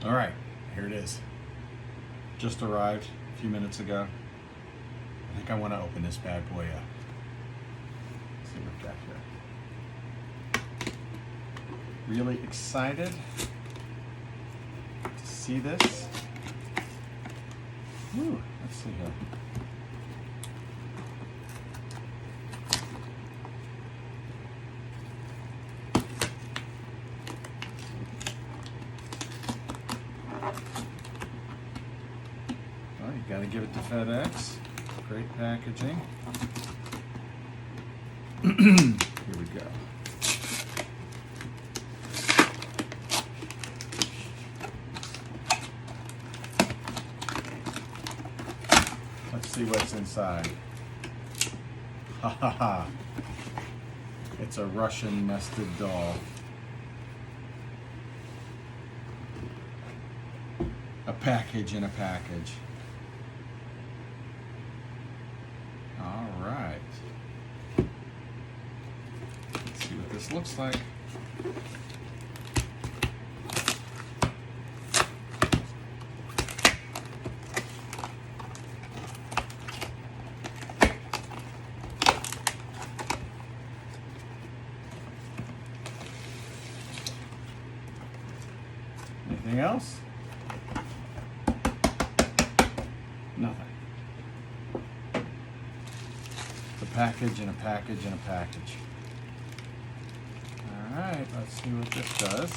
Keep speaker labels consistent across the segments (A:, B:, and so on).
A: All right, here it is. Just arrived a few minutes ago. I think I want to open this bad boy up. Let's see what we got here. Really excited to see this. Woo, let's see here. Well, you got to give it to FedEx. Great packaging. Here we go. Let's see what's inside. Ha ha ha. It's a Russian nested doll. A package in a package. All right. Let's see what this looks like. Anything else? Nothing. It's a package and a package and a package. All right, let's see what this does.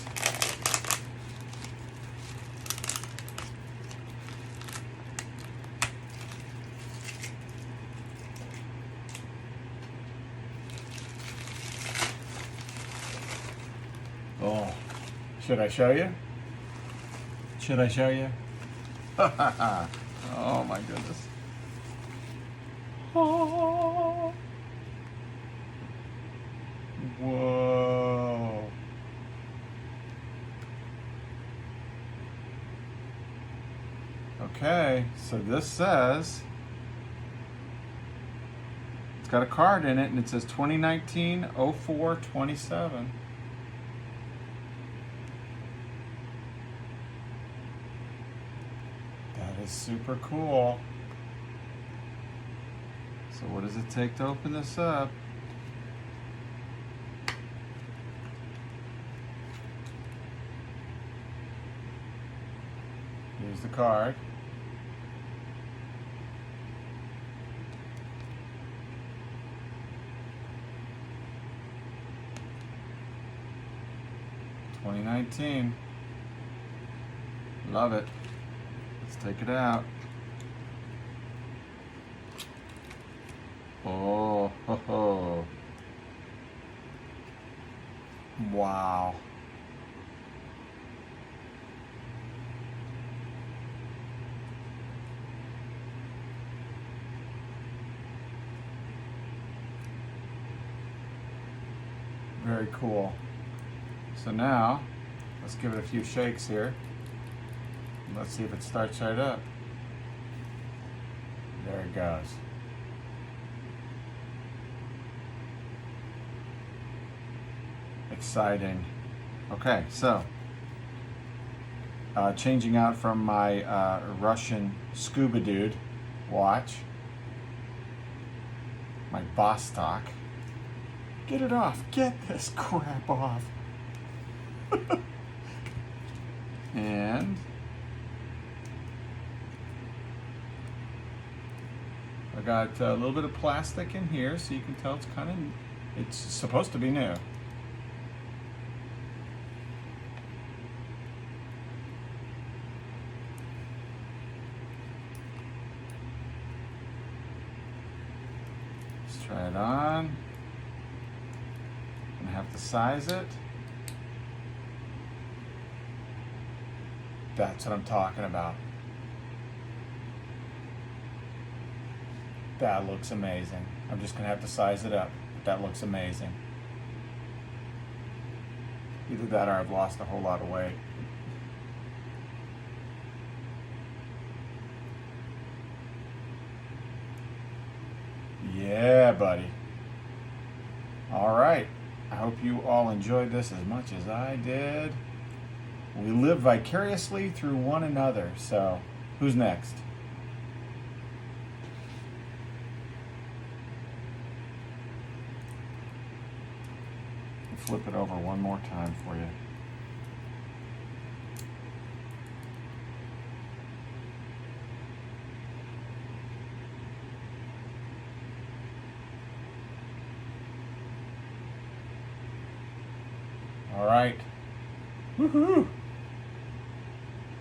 A: Oh, should I show you? Should I show you? Oh my goodness. Oh. Whoa. Okay, so this says, it's got a card in it and it says 2019-04-27. That is super cool. So what does it take to open this up? Here's the card. $2019. Love it. Let's take it out. Oh, ho, ho. Wow. Very cool. So now, let's give it a few shakes here. Let's see if it starts right up. There it goes. Exciting. Okay, so changing out from my Russian scuba dude watch, my Vostok. Get it off. Get this crap off. And I got a little bit of plastic in here, so you can tell it's supposed to be new. Let's try it on. I'm gonna have to size it. That's what I'm talking about. That looks amazing. I'm just gonna have to size it up. That looks amazing. Either that or I've lost a whole lot of weight. Yeah, buddy. All right. I hope you all enjoyed this as much as I did. We live vicariously through one another. So, who's next? Flip it over one more time for you. All right. Woohoo!